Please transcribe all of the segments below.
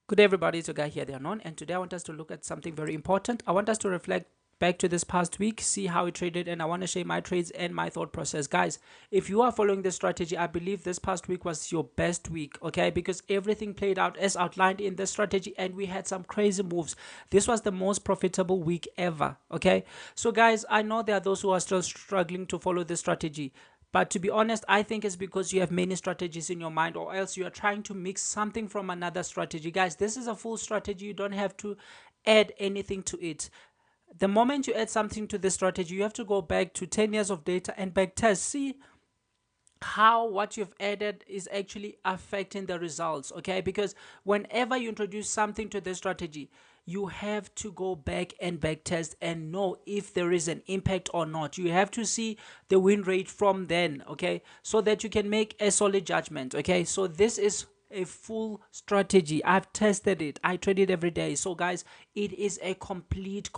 Good day, everybody. It's your guy here, the unknown, and today I want us to look at something very important. I want us to reflect back to this past week, see how we traded, and I want to share my trades and my thought process. Guys, if you are following this strategy, I believe this past week was your best week, okay? Because everything played out as outlined in the strategy, and we had some crazy moves. This was the most profitable week ever, okay? So, guys, I know there are those who are still struggling to follow this strategy. But to be honest, I think it's because you have many strategies in your mind, or else you are trying to mix something from another strategy. Guys, this is a full strategy. You don't have to add anything to it. The moment you add something to the strategy, you have to go back to 10 years of data and back test. See how what you've added is actually affecting the results, okay? Because whenever you introduce something to the strategy, you have to go back and back test and know if there is an impact or not. You have to see the win rate from then, okay, so that you can make a solid judgment, okay? So this is a full strategy. I've tested it. I trade it every day. So guys, it is a complete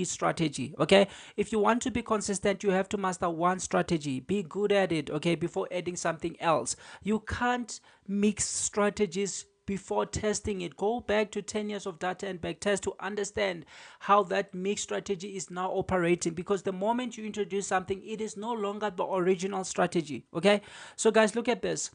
strategy, okay? If you want to be consistent, you have to master one strategy. Be good at it, okay, before adding something else. You can't mix strategies before testing it. Go back to 10 years of data and back test to understand how that mixed strategy is now operating, because the moment you introduce something, it is no longer the original strategy, okay? So guys, look at this.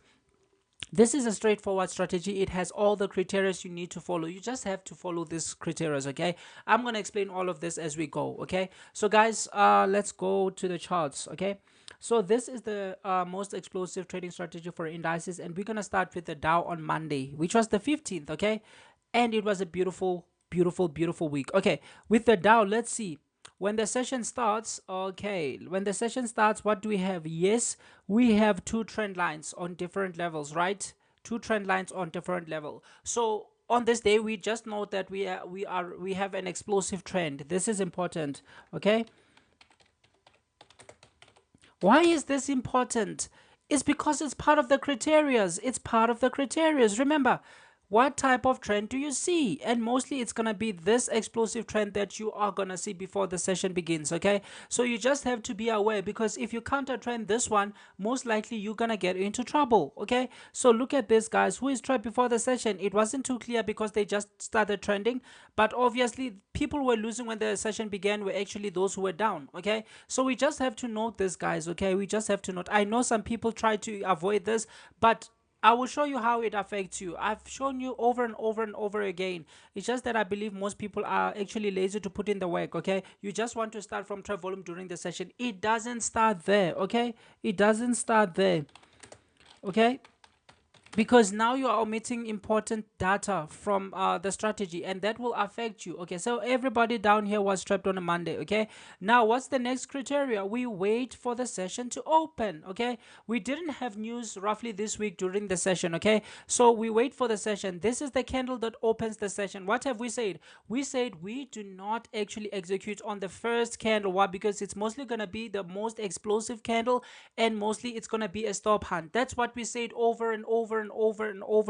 This is a straightforward strategy. It has all the criteria you need to follow. You just have to follow these criteria, okay? I'm going to explain all of this as we go, okay? So guys, let's go to the charts, okay? So this is the most explosive trading strategy for indices, and we're going to start with the Dow on Monday, which was the 15th, okay? And it was a beautiful week. Okay, with the Dow, let's see when the session starts. Okay, when the session starts, what do we have? Yes, we have two trend lines on different levels, right? Two trend lines on different level. So on this day, we just note that we have an explosive trend. This is important, okay? Why is this important? It's because it's part of the criterias. It's part of the criterias. Remember, what type of trend do you see? And mostly it's going to be this explosive trend that you are going to see before the session begins, okay? So you just have to be aware, because if you counter trend this one, most likely you're going to get into trouble, okay? So look at this, guys. Who is trapped before the session? It wasn't too clear because they just started trending, but obviously people were losing when the session began were actually those who were down, okay? So we just have to note this, guys, okay? We just have to note. I know some people try to avoid this, but I will show you how it affects you. I've shown you over and over again. It's just that I believe most people are actually lazy to put in the work, okay? You just want to start from trade volume during the session. It doesn't start there, okay? It doesn't start there, okay? Because now you are omitting important data from the strategy, and that will affect you, okay? So everybody down here was trapped on a Monday, okay? Now what's the next criteria? We wait for the session to open, okay? We didn't have news roughly this week during the session, okay? So we wait for the session. This is the candle that opens the session. What have we said? We said we do not actually execute on the first candle. Why? Because it's mostly going to be the most explosive candle, and mostly it's going to be a stop hunt. That's what we said over and over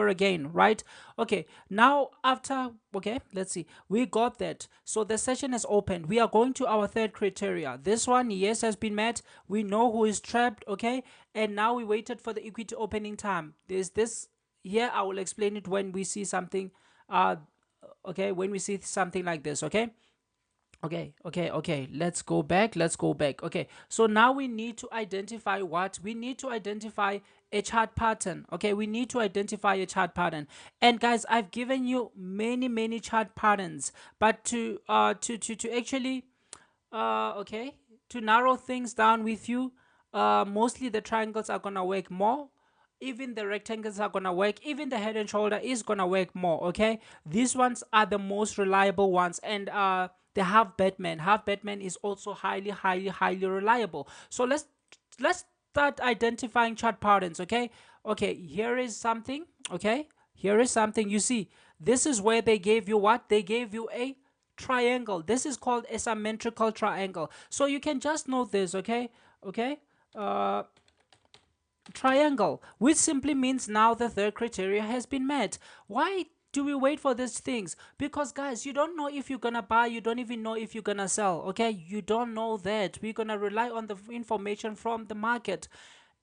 again, right? Okay, now after, okay, let's see, we got that. So the session is opened. We are going to our third criteria. This one, yes, has been met. We know who is trapped, okay? And now we waited for the equity opening time. There's this here. I will explain it when we see something, okay, when we see something like this, okay? Okay, let's go back. Okay, so now we need to identify what? We need to identify a chart pattern, okay? We need to identify a chart pattern. And guys, I've given you many chart patterns, but to actually okay, to narrow things down with you, mostly the triangles are gonna work more. Even the rectangles are gonna work. Even the head and shoulder is gonna work more, okay? These ones are the most reliable ones. And the half batman is also highly reliable. So let's start identifying chart patterns, okay? Okay, here is something, okay? Here is something. You see, this is where they gave you what? They gave you a triangle. This is called a symmetrical triangle. So you can just note this, okay? Okay, triangle, which simply means now the third criteria has been met. Why do we wait for these things? Because guys, you don't know if you're gonna buy, you don't even know if you're gonna sell, okay? You don't know that. We're gonna rely on the information from the market.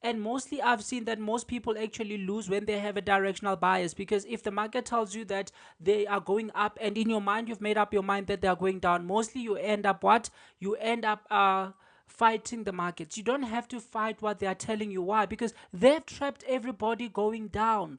And mostly I've seen that most people actually lose when they have a directional bias, because if the market tells you that they are going up and in your mind you've made up your mind that they are going down, mostly you end up what? You end up fighting the markets. You don't have to fight what they are telling you. Why? Because they've trapped everybody going down.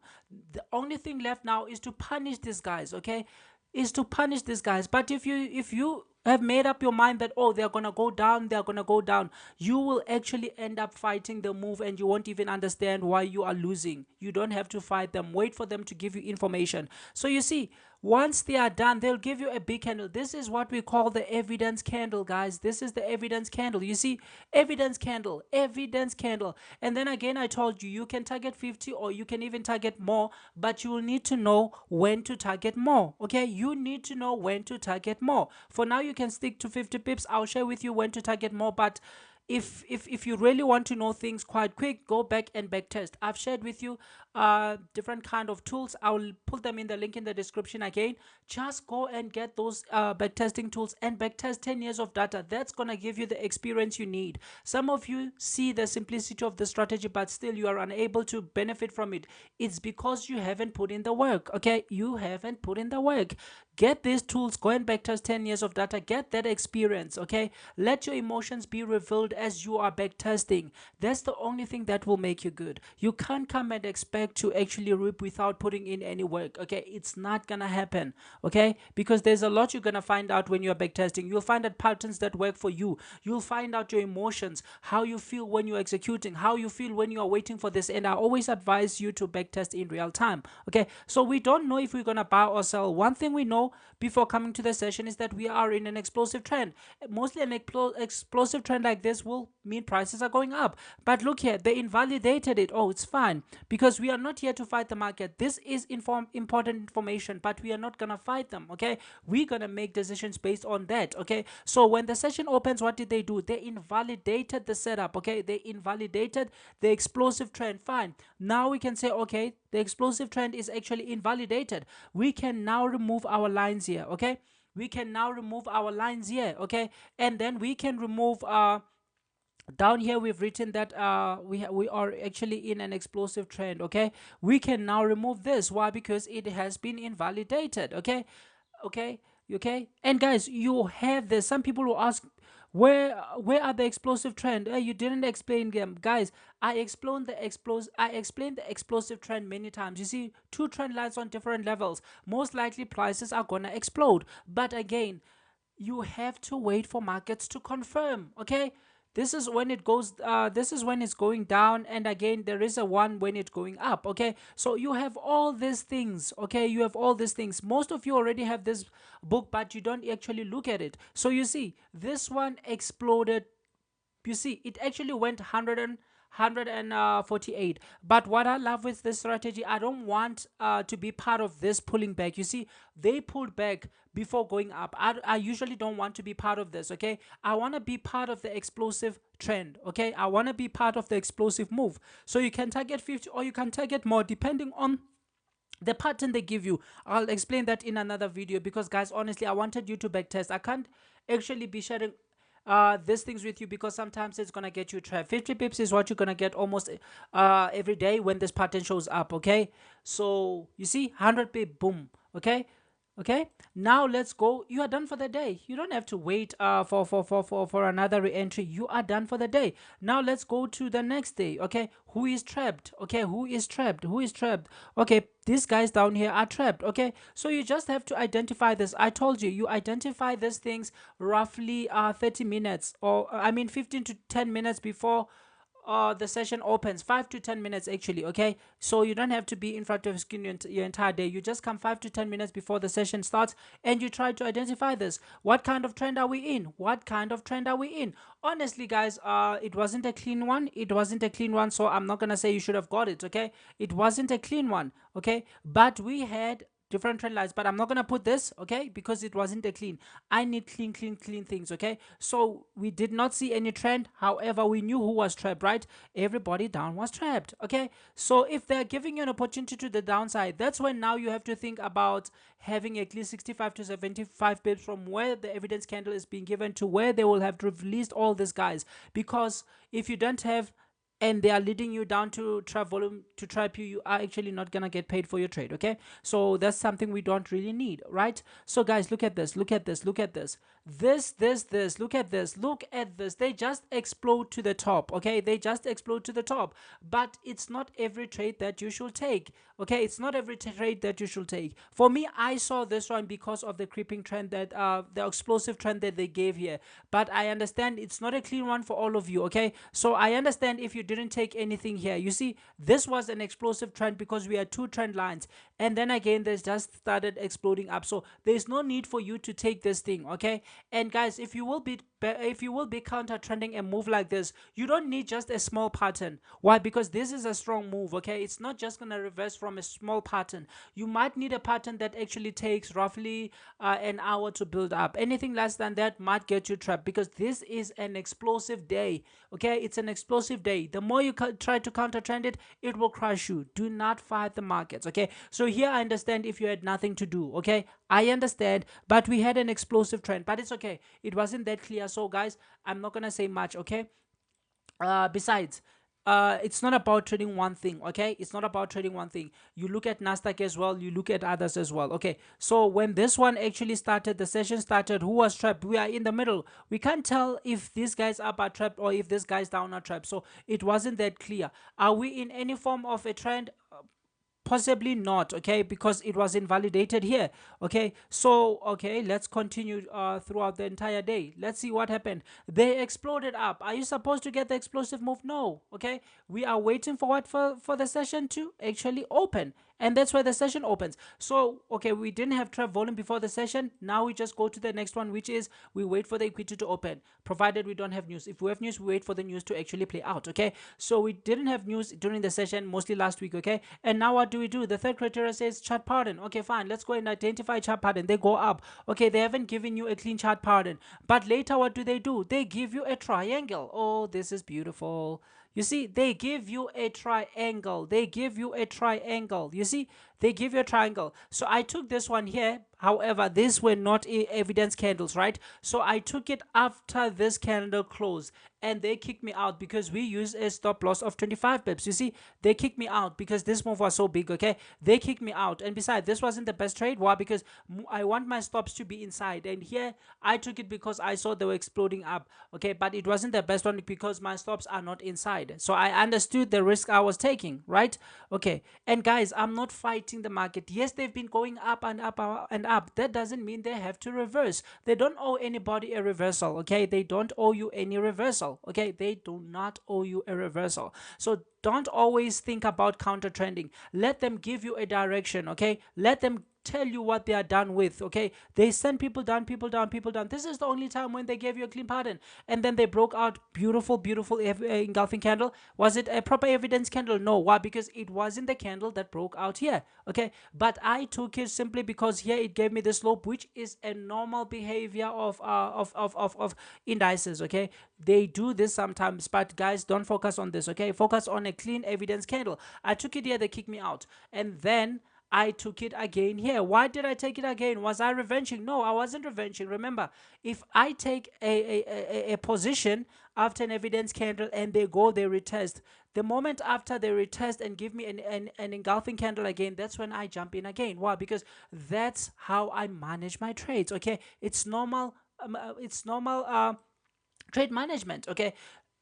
The only thing left now is to punish these guys, okay? Is to punish these guys. But if you have made up your mind that, oh, they're gonna go down, they're gonna go down, you will actually end up fighting the move and you won't even understand why you are losing. You don't have to fight them. Wait for them to give you information. So you see, once they are done, they'll give you a big candle. This is what we call the evidence candle, guys. This is the evidence candle. You see, evidence candle, evidence candle. And then again, I told you, you can target 50 or you can even target more, but you will need to know when to target more. Okay, you need to know when to target more. For now, you can stick to 50 pips. I'll share with you when to target more, but if you really want to know things quite quick, go back and back test. I've shared with you different kind of tools. I'll put them in the link in the description again. Just go and get those back testing tools and back test 10 years of data. That's gonna give you the experience you need. Some of you see the simplicity of the strategy, but still you are unable to benefit from it. It's because you haven't put in the work. Okay, you haven't put in the work. Get these tools, go and backtest 10 years of data, get that experience, okay? Let your emotions be revealed as you are backtesting. That's the only thing that will make you good. You can't come and expect to actually reap without putting in any work, okay? It's not gonna happen, okay? Because there's a lot you're gonna find out when you're backtesting. You'll find out patterns that work for you. You'll find out your emotions, how you feel when you're executing, how you feel when you are waiting for this. And I always advise you to backtest in real time, okay? So we don't know if we're gonna buy or sell. One thing we know before coming to the session is that we are in an explosive trend. Mostly an explosive trend like this will mean prices are going up. But look here, they invalidated it. Oh, it's fine, because we are not here to fight the market. This is important information, but we are not gonna fight them, okay? We're gonna make decisions based on that, okay? So when the session opens, what did they do? They invalidated the setup, okay? They invalidated the explosive trend. Fine. Now we can say, okay, the explosive trend is actually invalidated. We can now remove our lines here, okay? We can now remove our lines here, okay? And then we can remove down here we've written that we are actually in an explosive trend, okay? We can now remove this. Why? Because it has been invalidated, okay? Okay. And guys, you have this. Some people will ask, where are the explosive trend? You didn't explain them, guys. I explained the explosive trend many times. You see, two trend lines on different levels. Most likely prices are gonna explode, but again, you have to wait for markets to confirm, okay? This is when it's going down, and again there is a one when it's going up, okay? So you have all these things, okay? You have all these things. Most of you already have this book, but you don't actually look at it. So you see, this one exploded. You see, it actually went 148. But what I love with this strategy, I don't want to be part of this pulling back. You see, they pulled back before going up. I usually don't want to be part of this, okay? I want to be part of the explosive trend, okay? I want to be part of the explosive move. So you can target 50 or you can target more depending on the pattern they give you. I'll explain that in another video, because guys, honestly, I wanted you to backtest. I can't actually be sharing these things with you because sometimes it's gonna get you trapped. 50 pips is what you're gonna get almost every day when this pattern shows up, okay? So you see, 100 pip, boom, okay? Okay, now let's go. You are done for the day. You don't have to wait for another re-entry. You are done for the day. Now let's go to the next day. Okay, who is trapped? Okay, who is trapped? Who is trapped? Okay, these guys down here are trapped. Okay, so you just have to identify this. I told you, you identify these things roughly 30 minutes, or I mean 15 to 10 minutes before the session opens. 5 to 10 minutes actually, okay? So you don't have to be in front of your screen your entire day. You just come 5 to 10 minutes before the session starts and you try to identify this. What kind of trend are we in? What kind of trend are we in? Honestly guys, it wasn't a clean one. It wasn't a clean one, so I'm not gonna say you should have got it, okay? It wasn't a clean one, okay? But we had different trend lines, but I'm not gonna put this, okay, because it wasn't a clean. I need clean things, okay? So we did not see any trend. However, we knew who was trapped, right? Everybody down was trapped, okay? So if they're giving you an opportunity to the downside, that's when now you have to think about having at least 65 to 75 pips from where the evidence candle is being given to where they will have released all these guys. Because if you don't have and they are leading you down to trap volume to trap you, you are actually not gonna get paid for your trade. Okay, so that's something we don't really need, right? So guys, look at this, look at this, look at this, look at this, look at this. They just explode to the top. Okay, they just explode to the top, but it's not every trade that you should take. Okay, it's not every trade that you should take. For me, I saw this one because of the creeping trend that the explosive trend that they gave here, but I understand it's not a clean one for all of you. Okay, so I understand if you didn't take anything here. You see, this was an explosive trend because we had two trend lines, and then again this just started exploding up, so there's no need for you to take this thing. Okay, and guys, if you will be counter trending a move like this, you don't need just a small pattern. Why? Because this is a strong move. Okay, it's not just gonna reverse from a small pattern. You might need a pattern that actually takes roughly an hour to build up. Anything less than that might get you trapped, because this is an explosive day. Okay, it's an explosive day. The more you try to counter trend it, it will crush you. Do not fight the markets. Okay, so here I understand if you had nothing to do. Okay, I understand, but we had an explosive trend, but it's okay, it wasn't that clear. So guys, I'm not gonna say much. Okay, besides, it's not about trading one thing. Okay, it's not about trading one thing. You look at Nasdaq as well, you look at others as well. Okay, so when this one actually started, the session started, who was trapped? We are in the middle. We can't tell if these guys up are trapped or if these guys down are trapped, so it wasn't that clear. Are we in any form of a trend? Possibly not. Okay, because it was invalidated here. Okay, so okay, let's continue throughout the entire day. Let's see what happened. They exploded up. Are you supposed to get the explosive move? No. Okay, we are waiting for what? For the session to actually open, and that's where the session opens. So okay, we didn't have trap volume before the session. Now we just go to the next one, which is we wait for the equity to open, provided we don't have news. If we have news, we wait for the news to actually play out. Okay, so we didn't have news during the session, mostly last week. Okay, and now what do we do? The third criteria says chart pattern. Okay, fine, let's go and identify chart pattern. They go up. Okay, they haven't given you a clean chart pattern, but later what do? They give you a triangle. Oh, this is beautiful. You see, they give you a triangle. They give you a triangle. You see, they give you a triangle. So I took this one here. However, these were not evidence candles, right? So I took it after this candle closed, and they kicked me out because we used a stop loss of 25 pips. You see, they kicked me out because this move was so big. Okay, they kicked me out, and besides, this wasn't the best trade. Why? Because I want my stops to be inside, and here I took it because I saw they were exploding up. Okay, but it wasn't the best one because my stops are not inside. So I understood the risk I was taking, right? Okay, and guys, I'm not fighting the market. Yes, they've been going up and up and up. That doesn't mean they have to reverse. They don't owe anybody a reversal. Okay, they don't owe you any reversal. Okay, they do not owe you a reversal. So don't always think about counter trending. Let them give you a direction. Okay, let them tell you what they are done with. Okay, they send people down, people down, people down. This is the only time when they gave you a clean pattern, and then they broke out beautiful engulfing candle. Was it a proper evidence candle? No. Why? Because it wasn't the candle that broke out here. Okay, but I took it simply because here it gave me the slope, which is a normal behavior of indices. Okay, they do this sometimes, but guys, don't focus on this. Okay, focus on a clean evidence candle. I took it here, they kicked me out, and then I took it again here. Why did I take it again? Was I revenging? No, I wasn't revenging. Remember, if I take a position after an evidence candle and they retest, the moment after they retest and give me an engulfing candle again, that's when I jump in again. Why? Because that's how I manage my trades. Okay, it's normal. It's normal trade management. Okay,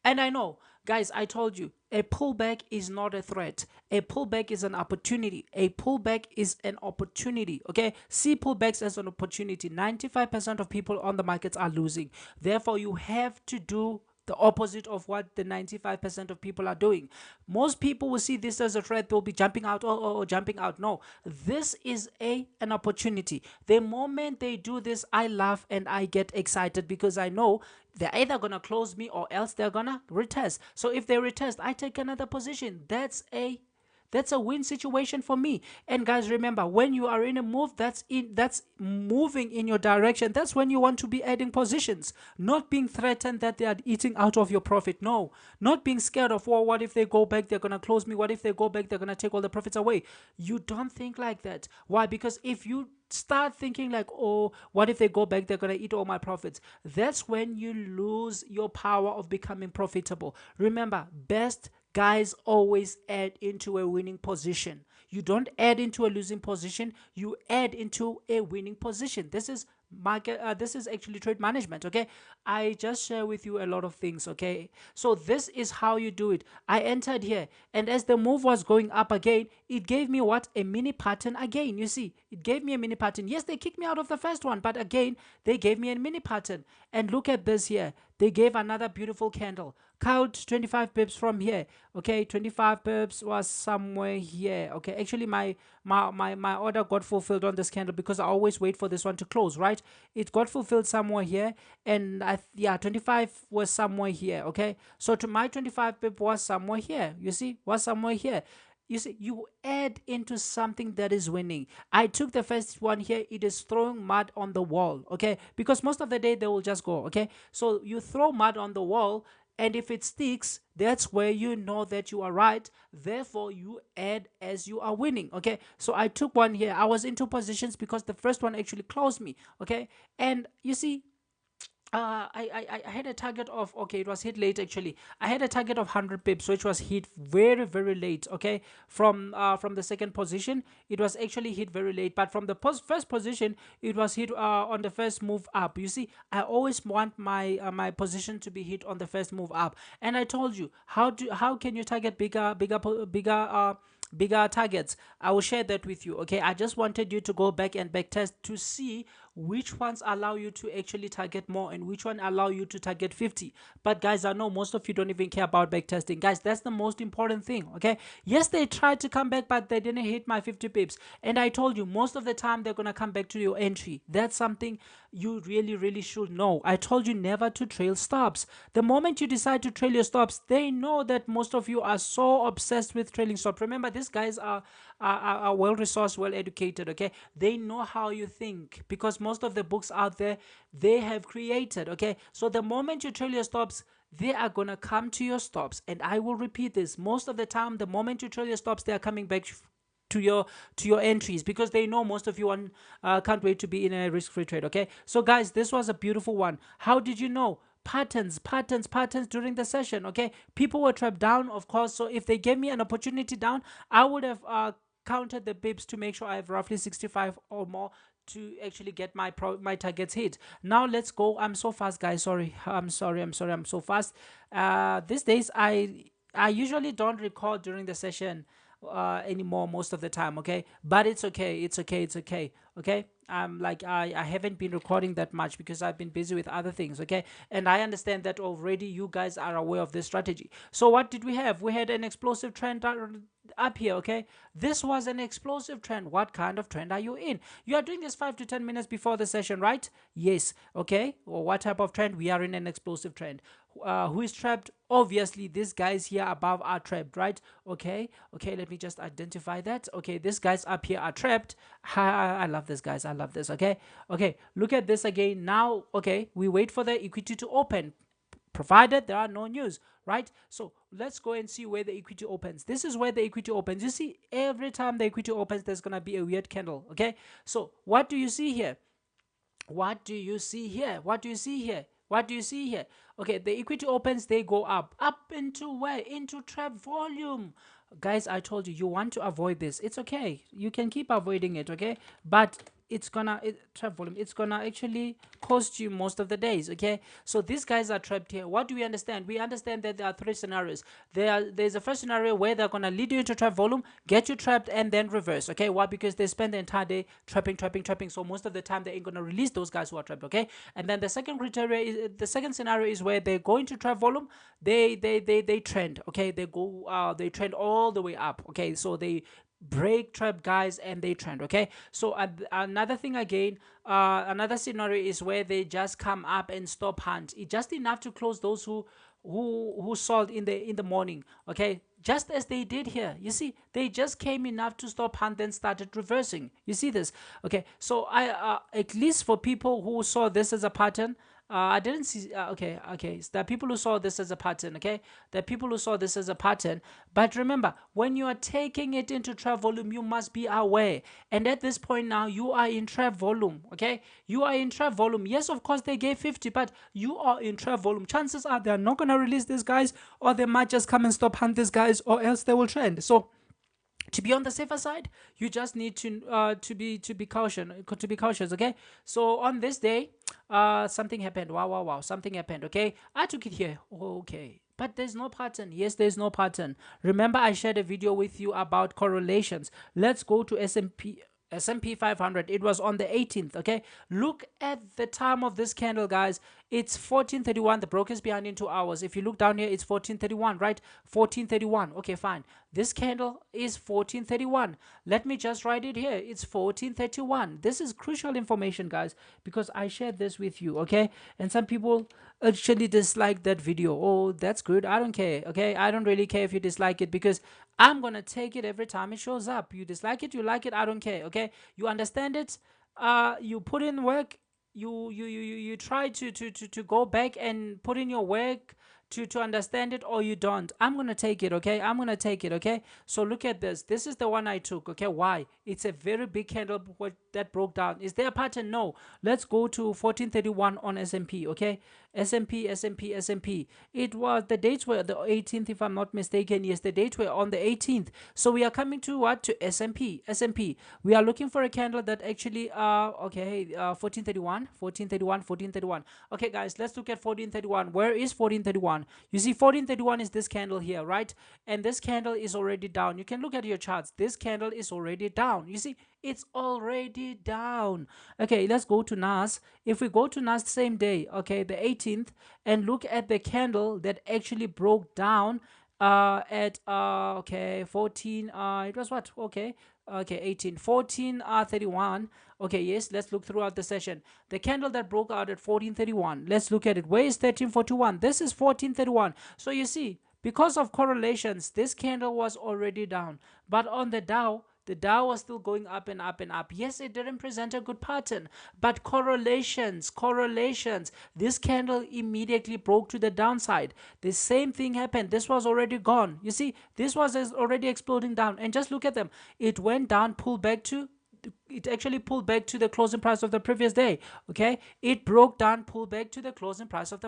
and I know, guys, I told you, a pullback is not a threat. A pullback is an opportunity. A pullback is an opportunity. Okay, see pullbacks as an opportunity. 95% of people on the markets are losing. Therefore, you have to do the opposite of what the 95% of people are doing. Most people will see this as a threat. They'll be jumping out or jumping out. No, this is an opportunity. The moment they do this, I laugh and I get excited because I know they're either gonna close me or else they're gonna retest. So if they retest, I take another position. That's a win situation for me. And guys, remember, when you are in a move that's moving in your direction, that's when you want to be adding positions, not being threatened that they are eating out of your profit. No, not being scared of, well, what if they go back, they're gonna close me? What if they go back, they're gonna take all the profits away? You don't think like that. Why? Because if you start thinking like, oh, what if they go back, they're gonna eat all my profits, that's when you lose your power of becoming profitable. Remember, best Guys, always add into a winning position. You don't add into a losing position, you add into a winning position. This is market, this is actually trade management. Okay, I just share with you a lot of things. Okay, so this is how you do it. I entered here, and as the move was going up again, it gave me what? A mini pattern again. You see, it gave me a mini pattern. Yes, they kicked me out of the first one, but again they gave me a mini pattern. And look at this here, they gave another beautiful candle. Count 25 pips from here. Okay, 25 pips was somewhere here. Okay, actually my order got fulfilled on this candle because I always wait for this one to close, right? It got fulfilled somewhere here, and yeah, 25 was somewhere here. Okay, so to my 25 pip was somewhere here. You see, was somewhere here. You see, you add into something that is winning. I took the first one here. It is throwing mud on the wall. Okay, because most of the day they will just go. Okay, so you throw mud on the wall, and if it sticks, that's where you know that you are right. Therefore, you add as you are winning. Okay, so I took one here. I was in two positions because the first one actually closed me. Okay, and you see, I had a target of, okay, it was hit late actually. I had a target of 100 pips, which was hit very very late. Okay, from the second position, it was actually hit very late, but from the first position, it was hit on the first move up. You see, I always want my position to be hit on the first move up, and I told you how can you target bigger targets. I will share that with you. Okay, I just wanted you to go back and back test to see which ones allow you to actually target more and which one allow you to target 50. But guys, I know most of you don't even care about back testing. Guys, that's the most important thing. Okay, yes, they tried to come back, but they didn't hit my 50 pips, and I told you most of the time they're gonna come back to your entry. That's something you really should know. I told you never to trail stops. The moment you decide to trail your stops, they know that most of you are so obsessed with trailing stops. Remember, these guys are well resourced, well educated. Okay, they know how you think because most of the books out there they have created. Okay, so the moment you trail your stops, they are gonna come to your stops, and I will repeat this most of the time. The moment you trail your stops, they are coming back to your entries because they know most of you can't wait to be in a risk-free trade. Okay, so guys, this was a beautiful one. How did you know? Patterns during the session. Okay, people were trapped down, of course, so if they gave me an opportunity down, I would have counted the bips to make sure I have roughly 65 or more to actually get my targets hit. Now let's go. I'm so fast, guys. I'm sorry, I'm so fast. These days I usually don't record during the session anymore most of the time. Okay, but it's okay, okay. Like I haven't been recording that much because I've been busy with other things. Okay, and I understand that already you guys are aware of this strategy. So what did we have? We had an explosive trend up here. Okay, this was an explosive trend. What kind of trend are you in? You are doing this 5 to 10 minutes before the session, right? Yes. Okay, well, what type of trend? We are in an explosive trend. Who is trapped? Obviously these guys here above are trapped, right? Okay, let me just identify that. Okay, these guys up here are trapped. I love this, guys. I love this. Okay, look at this again now. Okay, we wait for the equity to open, provided there are no news, right? So let's go and see where the equity opens. This is where the equity opens. You see, every time the equity opens, there's gonna be a weird candle. Okay, so what do you see here? What do you see here? What do you see here? What do you see here? Okay, the equity opens, they go up into where? Into trap volume. Guys, I told you, you want to avoid this. It's okay, you can keep avoiding it. Okay, but it's gonna trap volume, it's gonna actually cost you most of the days. Okay, so these guys are trapped here. What do we understand? We understand that there are three scenarios. There's a first scenario where they're gonna lead you into trap volume, get you trapped, and then reverse. Okay, why? Because they spend the entire day trapping, so most of the time they ain't gonna release those guys who are trapped. Okay, and then the second criteria is, the second scenario is where they go into trap volume, they trend. Okay, they trend all the way up. Okay, so they break trap, guys, and they trend. Okay, so another thing again, another scenario is where they just come up and stop hunt. It's just enough to close those who sold in the morning. Okay, just as they did here. You see, they just came enough to stop hunt, then started reversing. You see this? Okay, so I at least for people who saw this as a pattern, I didn't see. Okay. So there are people who saw this as a pattern. Okay, there are people who saw this as a pattern. But remember, when you are taking it into trap volume, you must be aware. And at this point now, you are in trap volume. Okay, you are in trap volume. Yes, of course they gave 50, but you are in trap volume. Chances are they are not gonna release these guys, or they might just come and stop hunt these guys, or else they will trend. So to be on the safer side, you just need to be cautious. Okay, so on this day, something happened. Wow, something happened. Okay, I took it here. Okay, but there's no pattern. Yes, there's no pattern. Remember, I shared a video with you about correlations. Let's go to S&P 500. It was on the 18th. Okay, look at the time of this candle, guys. It's 14:31. The broke is behind in 2 hours. If you look down here, it's 14:31, right? 14:31. Okay, fine. This candle is 14:31. Let me just write it here. It's 14:31. This is crucial information, guys, because I shared this with you. Okay, and some people actually dislike that video. Oh, that's good. I don't care. Okay, I don't really care if you dislike it, because I'm gonna take it every time it shows up. You dislike it, you like it, I don't care. Okay, you understand it. You put in work. You try to go back and put in your work to understand it, or you don't. I'm gonna take it. Okay, I'm gonna take it. Okay, so look at this. This is the one I took. Okay, why? It's a very big candle that broke down. Is there a pattern? No. Let's go to 14:31 on S&P. Okay, S&P. It was, the dates were the 18th, if I'm not mistaken. Yes, the dates were on the 18th. So we are coming to what? To S&P. We are looking for a candle that actually 1431. Okay, guys, let's look at 1431. Where is 1431? You see, 1431 is this candle here, right? And this candle is already down. You can look at your charts. This candle is already down. You see, it's already down. Okay, let's go to NAS. If we go to NAS same day, okay, the 18th, and look at the candle that actually broke down at 14, it was what? Okay, 18, 14, 31. Okay, yes, let's look throughout the session. The candle that broke out at 14:31, let's look at it. Where is 13:41? This is 14:31. So you see, because of correlations, this candle was already down. But on the Dow was still going up and up and up. Yes, it didn't present a good pattern, but correlations. This candle immediately broke to the downside. The same thing happened. This was already gone. You see, this was already exploding down. And just look at them. It went down, it actually pulled back to the closing price of the previous day. Okay, it broke down, pulled back to the closing price of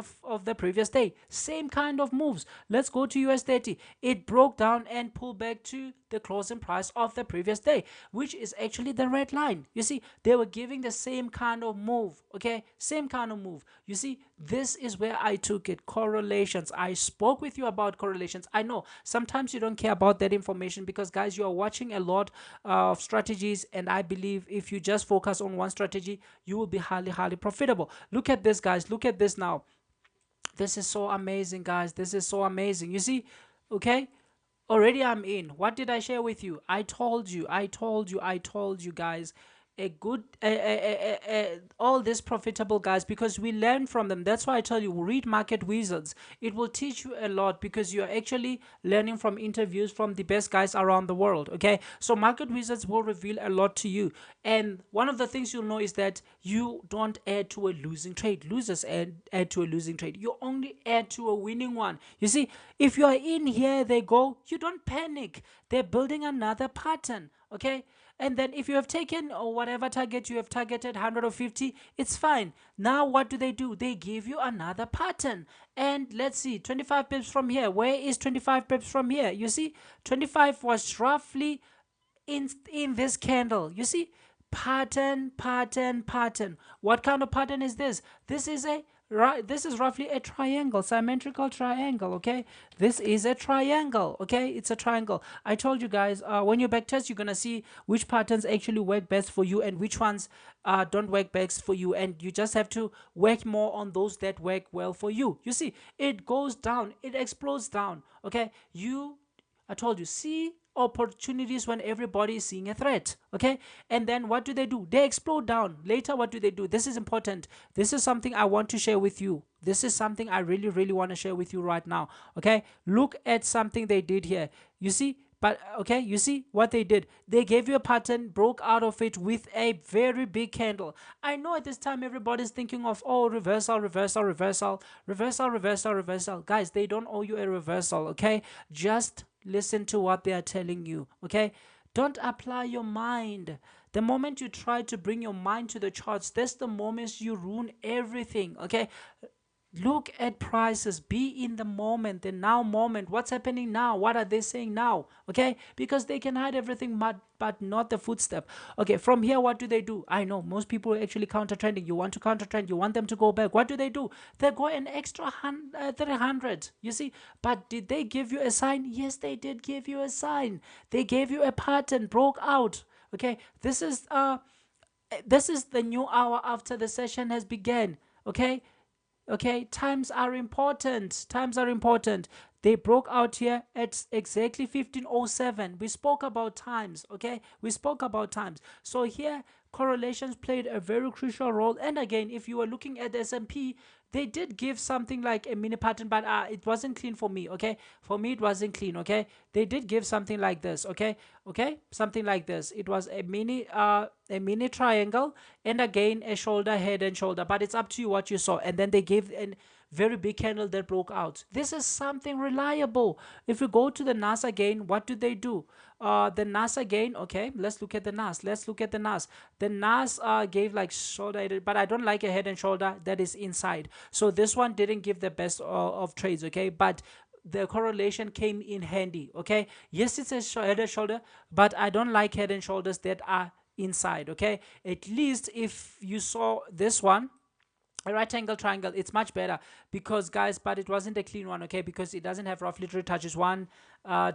the previous day. Same kind of moves. Let's go to US 30. It broke down and pulled back to the closing price of the previous day, which is actually the red line. You see, they were giving the same kind of move. Okay, same kind of move. You see, this is where I took it. Correlations. I spoke with you about correlations. I know sometimes you don't care about that information, because guys, you are watching a lot of strategies, and I believe if you just focus on one strategy, you will be highly profitable. Look at this, guys. Look at this now. This is so amazing, guys. This is so amazing. You see, okay, already I'm in. What did I share with you? I told you, guys, a good all these profitable guys, because we learn from them. That's why I tell you, read Market Wizards. It will teach you a lot, because you're actually learning from interviews from the best guys around the world. Okay, so Market Wizards will reveal a lot to you, and one of the things you'll know is that you don't add to a losing trade. Losers add to a losing trade. You only add to a winning one. You see, if you are in here, they go, you don't panic. They're building another pattern. Okay, and then if you have taken, or whatever target you have targeted, 150, it's fine. Now what do? They give you another pattern. And let's see, 25 pips from here. Where is 25 pips from here? You see, 25 was roughly in this candle. You see, pattern. What kind of pattern is this? This is roughly a triangle, symmetrical triangle. Okay, this is a triangle. Okay, it's a triangle. I told you guys, when you backtest, you're gonna see which patterns actually work best for you and which ones don't work best for you, and you just have to work more on those that work well for you. You see, it goes down, it explodes down. Okay, I told you, see opportunities when everybody is seeing a threat. Okay, and then what do? They explode down. Later, what do? This is important. This is something I want to share with you. This is something I really want to share with you right now. Okay, look at something they did here. You see, But okay, you see what they did? They gave you a pattern, broke out of it with a very big candle. I know at this time everybody's thinking of, oh, reversal, reversal, reversal, reversal, reversal, reversal. Guys, they don't owe you a reversal, okay? Just listen to what they are telling you, okay? Don't apply your mind. The moment you try to bring your mind to the charts, that's the moment you ruin everything, okay? Look at prices, be in the moment, the now moment. What's happening now? What are they saying now? Okay, because they can hide everything but not the footstep. Okay, from here, what do? I know most people are actually counter trending. You want to counter trend, you want them to go back. What do? They go an extra 300, you see. But did they give you a sign? Yes, they did give you a sign. They gave you a pattern, broke out. Okay, this is the new hour after the session has begun. Okay, okay, times are important. Times are important. They broke out here at exactly 15:07. We spoke about times, okay? We spoke about times. So here, correlations played a very crucial role. And again, if you were looking at the S&P, they did give something like a mini pattern, but it wasn't clean for me, okay? For me, it wasn't clean, okay? They did give something like this, okay? Okay, something like this. It was a mini triangle, and again a shoulder, head and shoulder, but it's up to you what you saw. And then they gave a very big candle that broke out. This is something reliable. If we go to the NAS again, what do? The NAS again, okay, let's look at the NAS. The NAS gave like shoulder, but I don't like a head and shoulder that is inside. So this one didn't give the best of trades, okay? But the correlation came in handy, okay? Yes, it's a head and shoulder, but I don't like head and shoulders that are inside, okay? At least if you saw this one, a right angle triangle, it's much better, because guys, but it wasn't a clean one, okay? Because it doesn't have roughly three touches. One,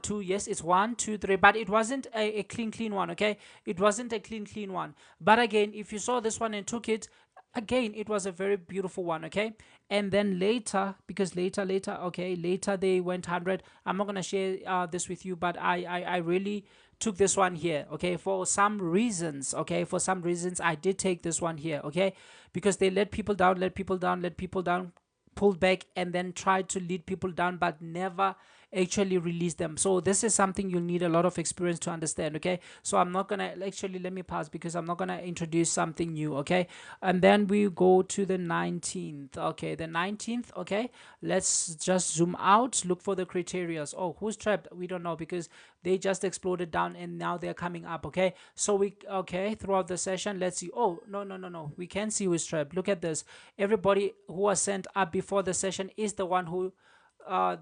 two, yes, it's 1, 2, 3, but it wasn't a clean one, okay? It wasn't a clean one. But again, if you saw this one and took it, again, it was a very beautiful one, okay? And then later, because later they went 100. I'm not gonna share this with you, but I really took this one here, okay? For some reasons, okay? For some reasons, I did take this one here, okay? Because they let people down, pulled back, and then tried to lead people down, but never actually release them. So this is something you'll need a lot of experience to understand, okay? So I'm not gonna actually, let me pass, because I'm not gonna introduce something new, okay? And then we go to the 19th, okay? The 19th, okay? Let's just zoom out, look for the criterias. Oh, who's trapped? We don't know, because they just exploded down and now they're coming up, okay? So throughout the session, let's see. Oh, no, we can see who's trapped. Look at this. Everybody who was sent up before the session is the one who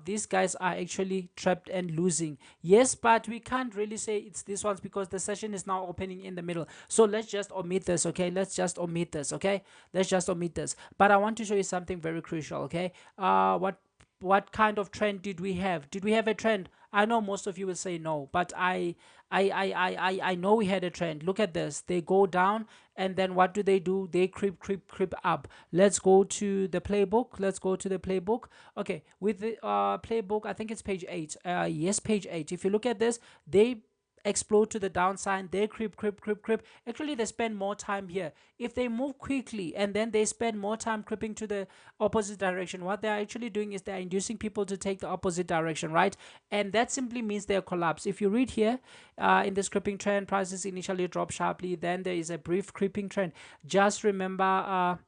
these guys are actually trapped and losing. Yes, but we can't really say it's these ones, because the session is now opening in the middle. So let's just omit this, okay? Let's just omit this. But I want to show you something very crucial, okay? What kind of trend did we have? Did we have a trend? I know most of you will say no, but I know we had a trend. Look at this. They go down, and then what do? They creep up. Let's go to the playbook. Okay, with the playbook, I think it's page 8. Yes, page 8. If you look at this, they explode to the downside, they creep. Actually, they spend more time here. If they move quickly and then they spend more time creeping to the opposite direction, what they're actually doing is they're inducing people to take the opposite direction, right? And that simply means they're collapse. If you read here, in this creeping trend, prices initially drop sharply, then there is a brief creeping trend. Just remember,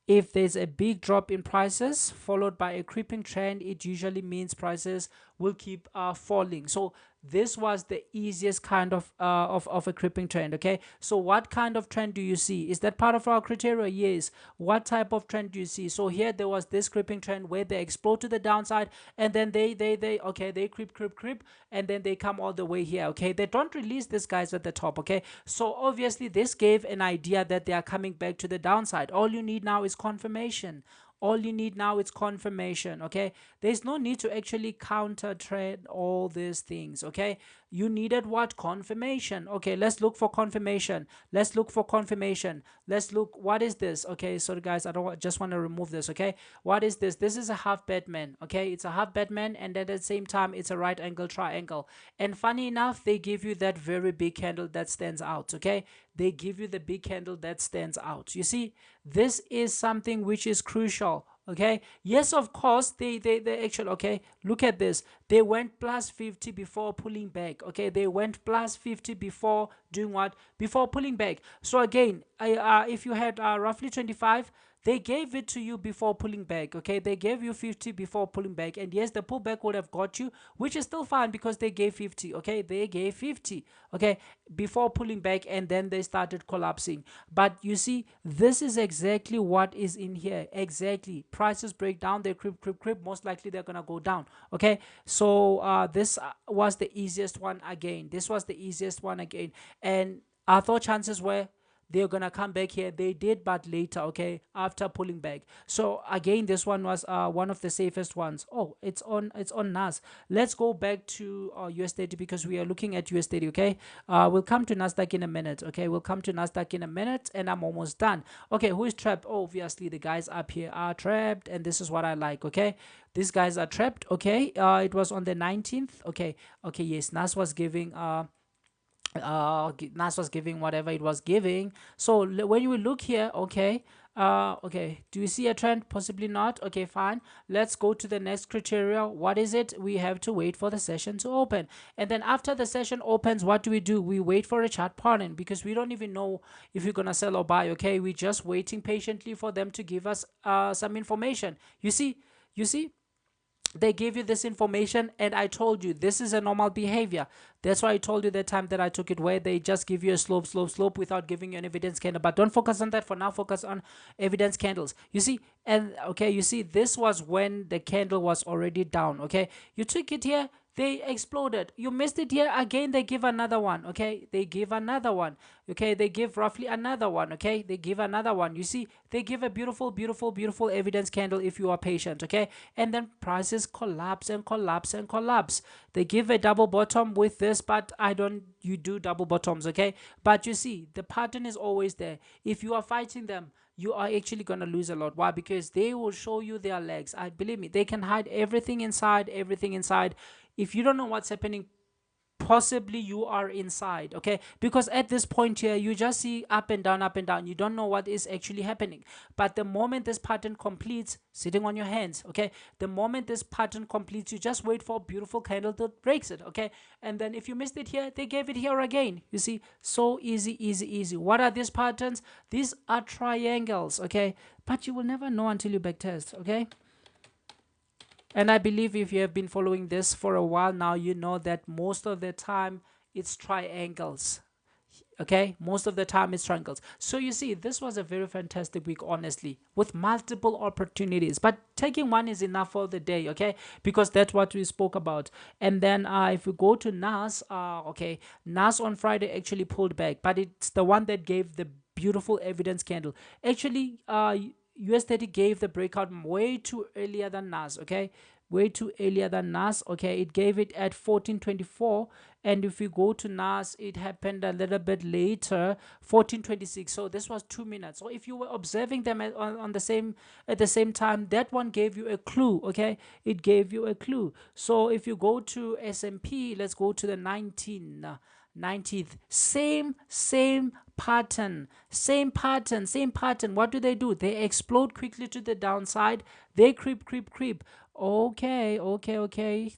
if there's a big drop in prices followed by a creeping trend, it usually means prices will keep falling. So this was the easiest kind of a creeping trend, okay? So what kind of trend do you see? Is that part of our criteria? Yes. What type of trend do you see? So here there was this creeping trend where they explode to the downside, and then they creep, and then they come all the way here, okay? They don't release these guys at the top, okay? So obviously this gave an idea that they are coming back to the downside. All you need now is confirmation. Okay? There's no need to actually counter trade all these things, okay? You needed what? Confirmation. Okay, let's look for confirmation. Let's look, what is this? Okay, so guys, I don't just want to remove this, okay? What is this? This is a half Batman, okay? It's a half Batman, and at the same time, it's a right angle triangle. And funny enough, they give you that very big candle that stands out, okay? They give you the big candle that stands out. You see, this is something which is crucial, okay? Yes, of course, they actually, okay, look at this. They went plus 50 before pulling back. Okay, they went plus 50 before doing what? Before pulling back. So again, if you had roughly 25, they gave it to you before pulling back. Okay, they gave you 50 before pulling back, and yes, the pullback would have got you, which is still fine because they gave 50. Okay, they gave 50. Okay, before pulling back, and then they started collapsing. But you see, this is exactly what is in here. Exactly, prices break down, they creep, most likely they're gonna go down. Okay, so this was the easiest one again. This was the easiest one again, and I thought chances were they're gonna come back here. They did, but later. Okay, after pulling back. So again, this one was one of the safest ones. Oh, it's on nas. Let's go back to USD because we are looking at USD. Okay, we'll come to Nasdaq in a minute. Okay, we'll come to Nasdaq in a minute, and I'm almost done. Okay, who is trapped? Oh, obviously the guys up here are trapped, and this is what I like. Okay, these guys are trapped. Okay, it was on the 19th. Okay, yes, Nas was giving NAS was giving whatever it was giving. So when you look here, okay, okay, do you see a trend? Possibly not. Okay, fine, let's go to the next criteria. What is it? We have to wait for the session to open, and then after the session opens, what do? We wait for a chart pattern because we don't even know if you're gonna sell or buy. Okay, we're just waiting patiently for them to give us some information. You see, they gave you this information, and I told you this is a normal behavior. That's why I told you the time that I took it, where they just give you a slope without giving you an evidence candle. But don't focus on that for now, focus on evidence candles. You see, and okay, you see, this was when the candle was already down. Okay, you took it here, they exploded. You missed it here again, they give another one. Okay, they give another one. Okay, they give roughly another one. Okay, they give another one. You see, they give a beautiful evidence candle if you are patient. Okay, and then prices collapse and collapse and collapse. They give a double bottom with this, but I don't, you do double bottoms. Okay, but you see, the pattern is always there. If you are fighting them, you are actually going to lose a lot. Why? Because they will show you their legs. I believe me, they can hide everything inside. If you don't know what's happening, possibly you are inside. Okay, because at this point here, you just see up and down, you don't know what is actually happening. But the moment this pattern completes, sitting on your hands, okay, the moment this pattern completes, you just wait for a beautiful candle that breaks it. Okay, and then if you missed it here, they gave it here again. You see, so easy. What are these patterns? These are triangles. Okay, but you will never know until you backtest. Okay, and I believe if you have been following this for a while now, you know that most of the time it's triangles. Okay, most of the time it's triangles. So you see, this was a very fantastic week, honestly, with multiple opportunities. But taking one is enough for the day, okay? Because that's what we spoke about. And then if we go to NAS, okay, NAS on Friday actually pulled back, but it's the one that gave the beautiful evidence candle. Actually, US30 gave the breakout way too earlier than NAS. Okay, way too earlier than NAS. Okay, it gave it at 1424, and if we go to NAS, it happened a little bit later, 1426. So this was 2 minutes. So if you were observing them on the same time, that one gave you a clue. Okay, it gave you a clue. So if you go to S&P, let's go to the 19th, same pattern. What do? They explode quickly to the downside. They creep. Okay,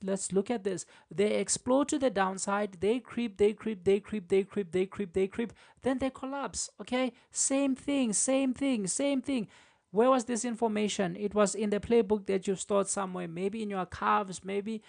let's look at this. They explode to the downside, they creep, then they collapse. Okay, same thing. Where was this information? It was in the playbook that you've stored somewhere, maybe in your archives, maybe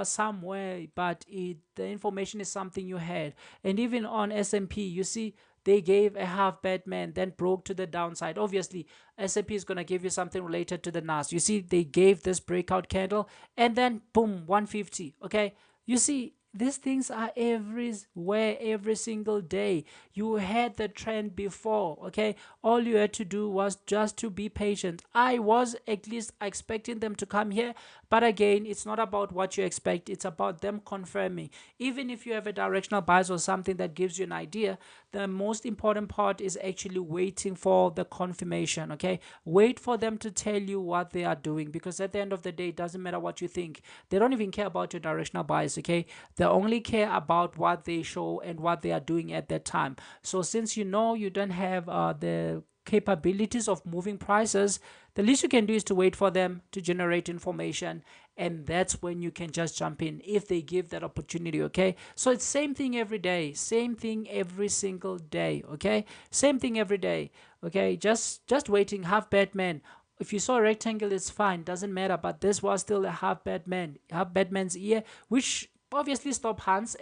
somewhere, but the information is something you had. And even on S&P, you see, they gave a half Batman, then broke to the downside. Obviously, S&P is going to give you something related to the NAS. You see, they gave this breakout candle, and then boom, 150. Okay, you see, these things are everywhere, every single day. You had the trend before. Okay, all you had to do was just to be patient. I was at least expecting them to come here, but again, it's not about what you expect, it's about them confirming. Even if you have a directional bias or something that gives you an idea, the most important part is actually waiting for the confirmation. Okay, wait for them to tell you what they are doing, because at the end of the day, it doesn't matter what you think. They don't even care about your directional bias. Okay, they only care about what they show and what they are doing at that time. So since you know you don't have the capabilities of moving prices, the least you can do is to wait for them to generate information, and that's when you can just jump in if they give that opportunity. Okay, so it's same thing every day, same thing every single day. Okay, same thing every day. Okay, just waiting. Half Batman, if you saw a rectangle, it's fine, doesn't matter, but this was still a half Batman's ear, which obviously stop hands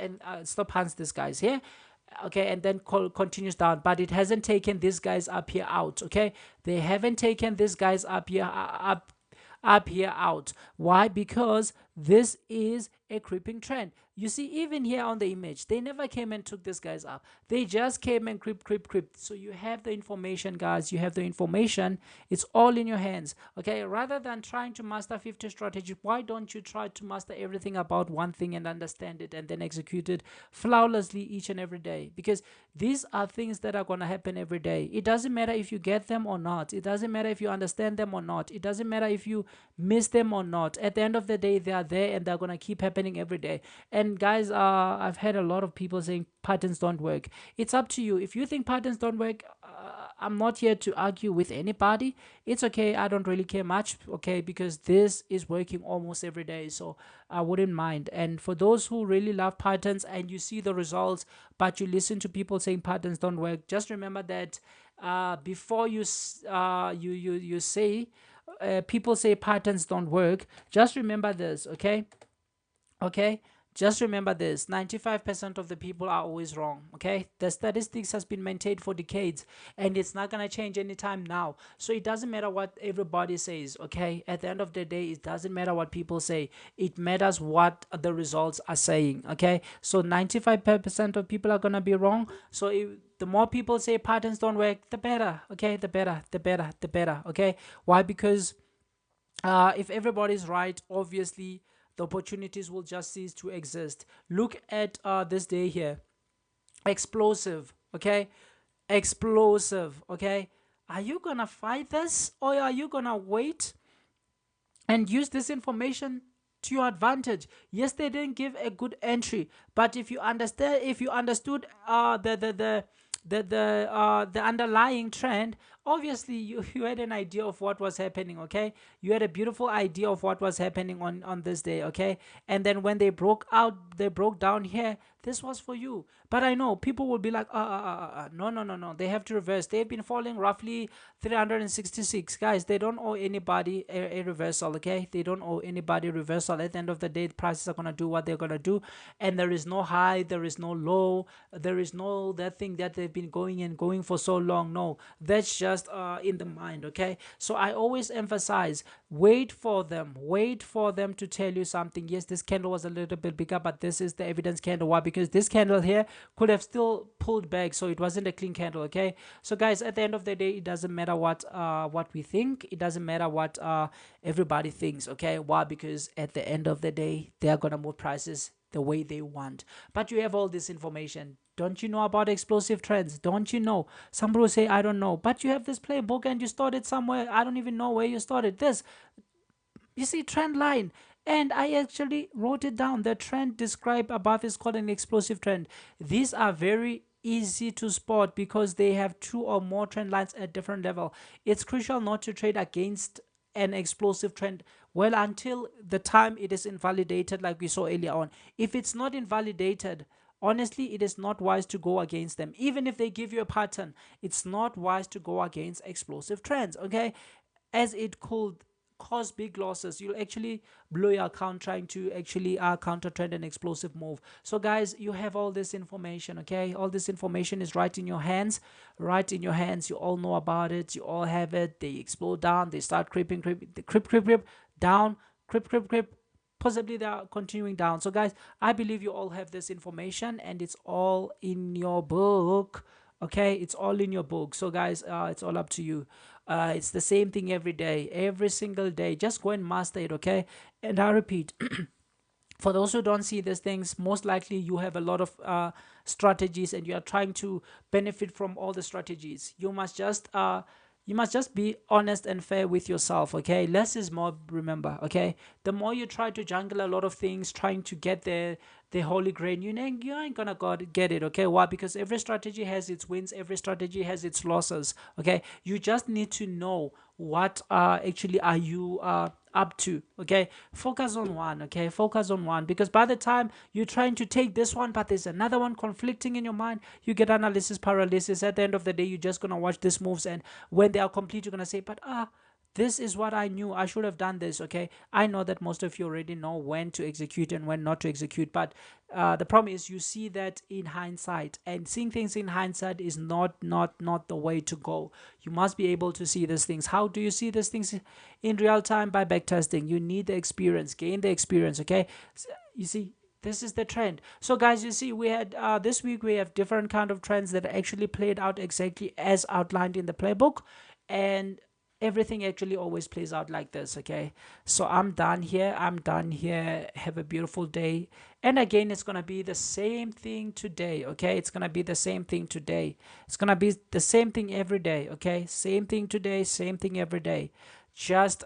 this guy's here. Okay, and then continues down, but it hasn't taken these guys up here out. Okay, they haven't taken these guys up here out. Why? Because this is a creeping trend. You see, even here on the image, they never came and took these guys up. They just came and creep. So you have the information, guys. You have the information. It's all in your hands. Okay, rather than trying to master 50 strategy, why don't you try to master everything about one thing and understand it and then execute it flawlessly each and every day? Because these are things that are going to happen every day. It doesn't matter if you get them or not. It doesn't matter if you understand them or not. It doesn't matter if you miss them or not. At the end of the day, they are there and they're going to keep happening every day. And guys, I've had a lot of people saying patterns don't work. It's up to you. If you think patterns don't work, I'm not here to argue with anybody. It's okay. I don't really care much. Okay, because this is working almost every day, so I wouldn't mind. And for those who really love patterns and you see the results, but you listen to people saying patterns don't work, just remember that before you say people say patterns don't work, just remember this. Okay, just remember this: 95% of the people are always wrong. Okay, the statistics has been maintained for decades and it's not going to change anytime now. So it doesn't matter what everybody says. Okay, at the end of the day, it doesn't matter what people say, it matters what the results are saying. Okay, so 95% of people are going to be wrong. So the more people say patterns don't work, the better. Okay, the better. Okay, why? Because if everybody's right, obviously the opportunities will just cease to exist. Look at this day here. Explosive. Okay, explosive. Okay, are you gonna fight this, or are you gonna wait and use this information to your advantage? Yes, they didn't give a good entry, but if you understood the underlying trend, obviously you had an idea of what was happening. Okay, you had a beautiful idea of what was happening on this day. Okay, and then when they broke down here, this was for you. But I know people will be like, no, they have to reverse. They've been falling roughly 366. Guys, they don't owe anybody a reversal. Okay, they don't owe anybody reversal. At the end of the day, the prices are gonna do what they're gonna do, and there is no high, there is no low, there is no that thing that they've been going for so long. No, that's just in the mind. Okay, so I always emphasize, wait for them to tell you something. Yes, this candle was a little bit bigger, but this is the evidence candle. Why? Because this candle here could have still pulled back, so it wasn't a clean candle. Okay, so guys, at the end of the day, it doesn't matter what we think. It doesn't matter what everybody thinks. Okay, why? Because at the end of the day, they are gonna move prices the way they want. But you have all this information. Don't you know about explosive trends? Don't you know? Somebody will say, I don't know. But you have this playbook and you started somewhere. I don't even know where you started this. You see, trend line. And I actually wrote it down. The trend described above is called an explosive trend. These are very easy to spot because they have two or more trend lines at different level. It's crucial not to trade against an explosive trend well until the time it is invalidated, like we saw earlier on. If it's not invalidated, honestly, it is not wise to go against them. Even if they give you a pattern, it's not wise to go against explosive trends. Okay, as it could cause big losses. You'll actually blow your account trying to actually counter trend an explosive move. So guys, you have all this information. Okay, all this information is right in your hands. You all know about it, you all have it. They explode down, they start creeping, creep down, creep, possibly they are continuing down. So guys, I believe you all have this information and it's all in your book. Okay, it's all in your book. So guys, it's all up to you. It's the same thing every day, every single day. Just go and master it. Okay, and I repeat, for those who don't see these things, most likely you have a lot of strategies and you are trying to benefit from all the strategies. You must just You must just be honest and fair with yourself, okay? Less is more, remember, okay? The more you try to jungle a lot of things, trying to get the holy grail, you ain't gonna get it, okay? Why? Because every strategy has its wins, every strategy has its losses, okay? You just need to know what actually are you up to, okay? Focus on one, okay? Focus on one, because by the time you're trying to take this one but there's another one conflicting in your mind, you get analysis paralysis. At the end of the day, you're just gonna watch these moves, and when they are complete, you're gonna say, but this is what I knew. I should have done this. Okay. I know that most of you already know when to execute and when not to execute. But the problem is you see that in hindsight, and seeing things in hindsight is not the way to go. You must be able to see these things. How do you see these things in real time? By backtesting. You need the experience. Gain the experience. Okay. You see, this is the trend. So guys, you see, we had this week we have different kind of trends that actually played out exactly as outlined in the playbook, and everything actually always plays out like this. Okay, so I'm done here. Have a beautiful day. And again, it's gonna be the same thing today. Okay, it's gonna be the same thing today. It's gonna be the same thing every day. Okay, same thing today, same thing every day. Just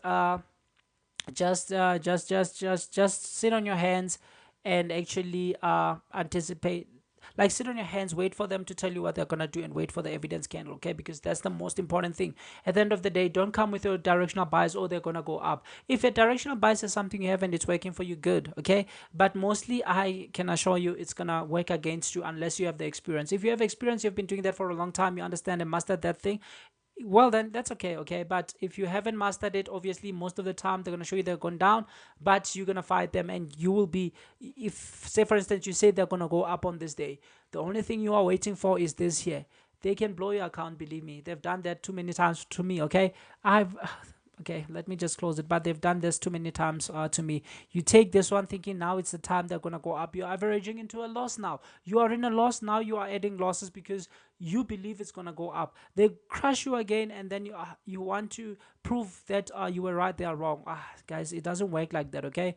just sit on your hands and actually anticipate, like sit on your hands, wait for them to tell you what they're gonna do, and wait for the evidence candle, okay? Because that's the most important thing. At the end of the day, don't come with your directional bias, or they're gonna go up. If your directional bias is something you have and it's working for you, good, okay? But mostly I can assure you it's gonna work against you unless you have the experience. If you have experience, you've been doing that for a long time, you understand and mastered that thing, well then that's okay. Okay, but if you haven't mastered it, obviously most of the time they're going to show you they're going down, but you're going to fight them, and you will be, if say for instance you say they're going to go up on this day, the only thing you are waiting for is this here. They can blow your account, believe me, they've done that too many times to me. Okay, I've okay, let me just close it, but they've done this too many times to me. You take this one thinking now it's the time they're going to go up, you're averaging into a loss. Now you are in a loss, now you are adding losses because you believe it's going to go up. They crush you again, and then you want to prove that you were right, they are wrong. Guys, it doesn't work like that. Okay,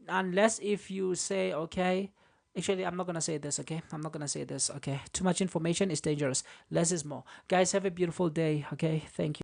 unless if you say, okay, actually I'm not going to say this. Okay, I'm not going to say this. Okay, too much information is dangerous, less is more. Guys, have a beautiful day. Okay, thank you.